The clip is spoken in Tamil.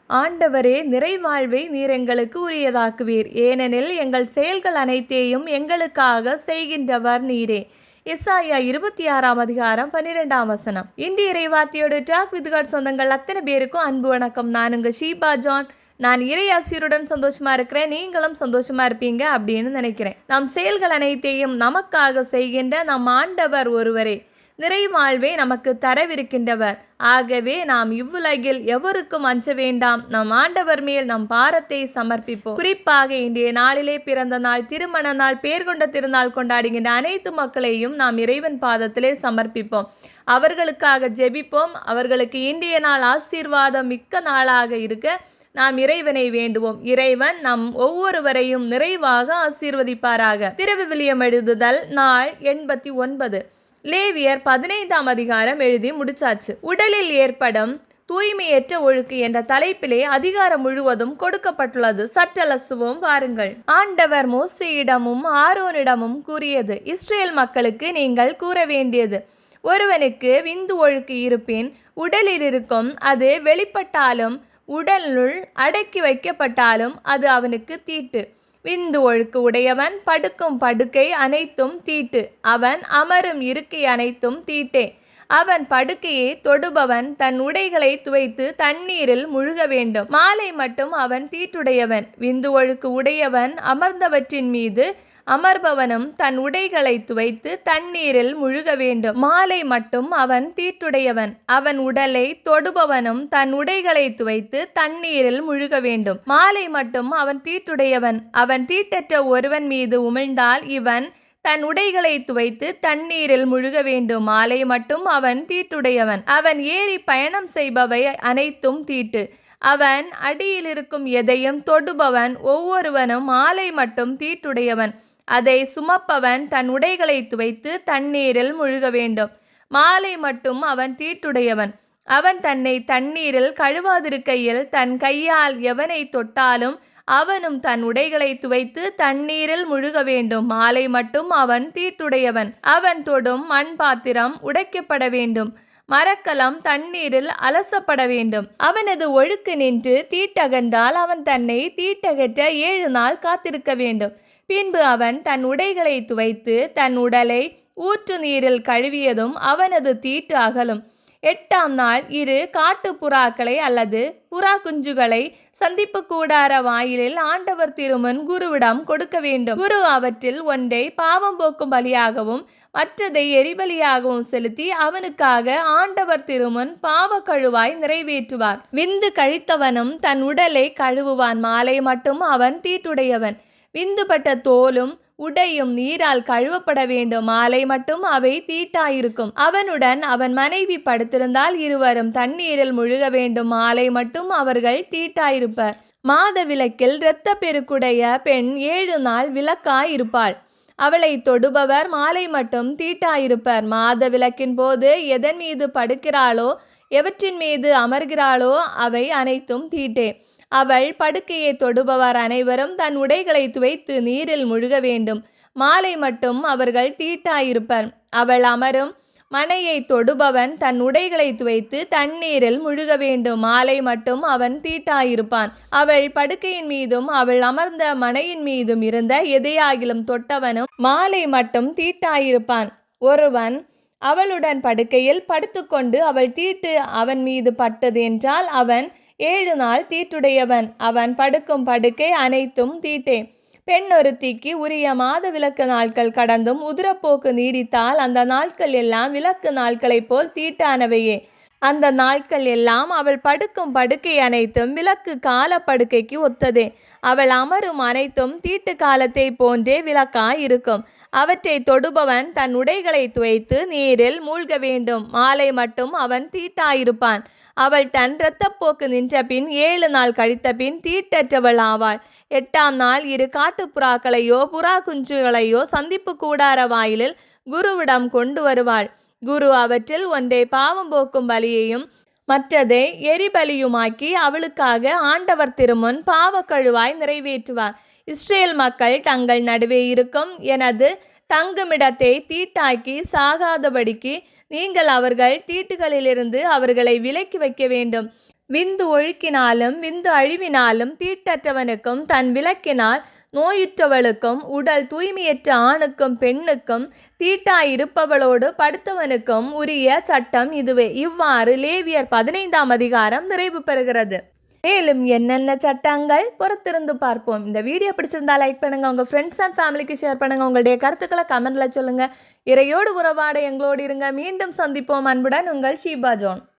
ஆண்டவரே, நிறைவாழ்வை நீர் எங்களுக்கு உரியதாக்குவீர். ஏனெனில் எங்கள் செயல்கள் அனைத்தையும் எங்களுக்காக செய்கின்றவர் நீரே. எஸ்ஐயா 26ஆம் அதிகாரம் 12ஆம் வசனம். இந்திய இறைவார்த்தையோட டாக் வித் காட் சொந்தங்கள் அத்தனை பேருக்கும் அன்பு வணக்கம். நான் உங்க ஷீபா ஜான். நான் இறை ஆசிரியருடன் சந்தோஷமா இருக்கிறேன். நீங்களும் சந்தோஷமா இருப்பீங்க அப்படின்னு நினைக்கிறேன். நம் செயல்கள் அனைத்தையும் நமக்காக செய்கின்ற நம் ஆண்டவர் ஒருவரே நிறைவாழ்வை நமக்கு தரவிருக்கின்றவர். ஆகவே நாம் இவ்வுலகில் எவருக்கும் அஞ்ச வேண்டாம். நம் ஆண்டவர் மேல் நம் பாரத்தை சமர்ப்பிப்போம். குறிப்பாக இன்றைய நாளிலே பிறந்த நாள், திருமண நாள், பேர் கொண்ட திருநாள் கொண்டாடுகின்ற அனைத்து மக்களையும் நாம் இறைவன் பாதத்திலே சமர்ப்பிப்போம். அவர்களுக்காக ஜெபிப்போம். அவர்களுக்கு இன்றைய நாள் ஆசீர்வாதம் மிக்க நாளாக இருக்க நாம் இறைவனை வேண்டுவோம். இறைவன் நம் ஒவ்வொருவரையும் நிறைவாக ஆசீர்வதிப்பாராக. திருவிவிலியம் எழுதுதல் நாள் 89. லேவியர் 15ஆம் அதிகாரம் எழுதி முடிச்சாச்சு. உடலில் ஏற்படும் தூய்மையற்ற ஒழுக்கு என்ற தலைப்பிலே அதிகாரம் முழுவதும் கொடுக்கப்பட்டுள்ளது. சற்றலசுவோம் வாருங்கள். ஆண்டவர் மோசேயிடமும் ஆரோனிடமும் கூறியது: இஸ்ரேல் மக்களுக்கு நீங்கள் கூற வேண்டியது, ஒருவனுக்கு விந்து ஒழுக்கு இருப்பின் உடலில் இருக்கும், அது வெளிப்பட்டாலும் உடலுள் அடக்கி வைக்கப்பட்டாலும் அது அவனுக்கு தீட்டு. விந்து ஒழுக்கு உடையவன் படுக்கும் படுக்கை அனைத்தும் தீட்டு. அவன் அமரும் இருக்கை அனைத்தும் தீட்டே. அவன் படுக்கையை தொடுபவன் தன் உடைகளை துவைத்து தண்ணீரில் முழுக வேண்டும். மாலை மட்டும் அவன் தீட்டுடையவன். விந்து ஒழுக்கு உடையவன் அமர்ந்தவற்றின் மீது அமர்பவனும் தன் உடைகளை துவைத்து தண்ணீரில் முழுக வேண்டும். மாலை மட்டும் அவன் தீட்டுடையவன். அவன் உடலை தொடுபவனும் தன் உடைகளை துவைத்து தண்ணீரில் முழுக வேண்டும். மாலை மட்டும் அவன் தீட்டுடையவன். அவன் தீட்டற்ற ஒருவன் மீது உமிழ்ந்தால் இவன் தன் உடைகளை துவைத்து தண்ணீரில் முழுக வேண்டும். மாலை மட்டும் அவன் தீட்டுடையவன். அவன் ஏறி பயணம் செய்பவை அனைத்தும் தீட்டு. அவன் அடியில் இருக்கும் எதையும் தொடுபவன் ஒவ்வொருவனும் மாலை மட்டும் தீட்டுடையவன். அதை சுமப்பவன் தன் உடைகளை துவைத்து தண்ணீரில் முழுக வேண்டும். மாலை மட்டும் அவன் தீட்டுடையவன். அவன் தன்னை தண்ணீரில் கழுவாதிருக்கையில் தன் கையால் எவனை தொட்டாலும் அவனும் தன் உடைகளை துவைத்து தண்ணீரில் முழுக வேண்டும். மாலை மட்டும் அவன் தீட்டுடையவன். அவன் தொடும் மண் பாத்திரம் உடைக்கப்பட வேண்டும். மரக்கலம் தண்ணீரில் அலசப்பட வேண்டும். அவனது ஒழுக்கு நின்று தீட்டகன்றால் அவன் தன்னை தீட்டகற்ற 7 நாள் காத்திருக்க வேண்டும். பின்பு அவன் தன் உடைகளை துவைத்து தன் உடலை ஊற்று நீரில் கழுவியதும் அவனது தீட்டு அகலும். 8ஆம் நாள் 2 காட்டு புறாக்களை அல்லது புறா குஞ்சுகளை சந்திப்பு கூடார வாயிலில் ஆண்டவர் திருமுன் குருவிடம் கொடுக்க வேண்டும். குரு அவற்றில் ஒன்றை பாவம் போக்கும் பலியாகவும் மற்றதை எரிபலியாகவும் செலுத்தி அவனுக்காக ஆண்டவர் திருமுன் பாவ கழுவாய் நிறைவேற்றுவார். விந்து கழித்தவனும் தன் உடலை கழுவுவான். மாலை மட்டும் அவன் தீட்டுடையவன். விந்துபட்ட தோலும் உடையும் நீரால் கழுவப்பட வேண்டும். மாலை மட்டும் அவை தீட்டாயிருக்கும். அவனுடன் அவன் மனைவி படுத்திருந்தால் இருவரும் தண்ணீரில் முழுக வேண்டும். மாலை மட்டும் அவர்கள் தீட்டாயிருப்பர். மாத விளக்கில் இரத்த பெருக்குடைய பெண் 7 நாள் விளக்காயிருப்பாள். அவளை தொடுபவர் மாலை மட்டும் தீட்டாயிருப்பர். மாத விளக்கின் போது எதன் மீது படுக்கிறாளோ எவற்றின் மீது அமர்கிறாளோ அவை அனைத்தும் தீட்டே. அவள் படுக்கையை தொடுபவர் அனைவரும் தன் உடைகளை துவைத்து நீரில் முழுக வேண்டும். மாலை மட்டும் அவர்கள் தீட்டாயிருப்பர். அவள் அமரும் மனையை தொடுபவன் தன் உடைகளை துவைத்து தண்ணீரில் முழுக வேண்டும். மாலை மட்டும் அவன் தீட்டாயிருப்பான். அவள் படுக்கையின் மீதும் அவள் அமர்ந்த மனையின் மீதும் இருந்த எதையாகிலும் தொட்டவனும் மாலை மட்டும் தீட்டாயிருப்பான். ஒருவன் அவளுடன் படுக்கையில் படுத்துக்கொண்டு அவள் தீட்டு அவன் மீது பட்டது என்றால் அவன் 7 நாள் தீட்டுடையவன். அவன் படுக்கும் படுக்கை அனைத்தும் தீட்டே. பெண் ஒருத்திக்கு உரிய மாத விலக்கு நாட்கள் கடந்தும் உதிரப்போக்கு நீடித்தால் அந்த நாட்கள் எல்லாம் விலக்கு நாட்களைப் போல் தீட்டானவையே. அந்த நாட்கள் எல்லாம் அவள் படுக்கும் படுக்கை அனைத்தும் விலக்கு கால படுக்கைக்கு ஒத்ததே. அவள் அமரும் அனைத்தும் தீட்டு காலத்தை போன்றே விலக்காய் இருக்கும். அவற்றை தொடுபவன் தன் உடைகளை துவைத்து நீரில் மூழ்க வேண்டும். மாலை மட்டும் அவன் தீட்டாயிருப்பான். அவள் தன் இரத்தப்போக்கு நின்ற பின் 7 நாள் கழித்த பின் தீட்டற்றவள் ஆவாள். 8ஆம் நாள் 2 காட்டுப்புறாக்களையோ புறா குஞ்சுகளையோ சந்திப்பு கூடார வாயிலில் குருவிடம் கொண்டு வருவாள். குரு அவற்றில் ஒன்றை பாவம் போக்கும் பலியையும் மற்றதை எரிபலியுமாக்கி அவளுக்காக ஆண்டவர் திருமுன் பாவ கழுவாய் நிறைவேற்றுவார். இஸ்ரேல் மக்கள் தங்கள் நடுவே இருக்கும் எனது தங்குமிடத்தை தீட்டாக்கி சாகாதபடிக்கு நீங்கள் அவர்கள் தீட்டுகளிலிருந்து அவர்களை விலக்கி வைக்க வேண்டும். விந்து ஒழுக்கினாலும் விந்து அழிவினாலும் தீட்டற்றவனுக்கும் தன் விளக்கினால் நோயுற்றவளுக்கும் உடல் தூய்மையற்ற ஆணுக்கும் பெண்ணுக்கும் தீட்டாயிருப்பவளோடு படுத்தவனுக்கும் உரிய சட்டம் இதுவே. இவ்வாறு லேவியர் 15ஆம் அதிகாரம் நிறைவு பெறுகிறது. மேலும் என்னென்ன சட்டங்கள் பொறுத்திருந்து பார்ப்போம். இந்த வீடியோ பிடிச்சிருந்தா லைக் பண்ணுங்க, உங்க ஃப்ரெண்ட்ஸ் அண்ட் ஃபேமிலிக்கு ஷேர் பண்ணுங்க, உங்களுடைய கருத்துக்களை கமெண்ட்ல சொல்லுங்க. இறையோடு உறவாட எங்களோடு இருங்க. மீண்டும் சந்திப்போம். அன்புடன் உங்கள் ஷீபா ஜோன்.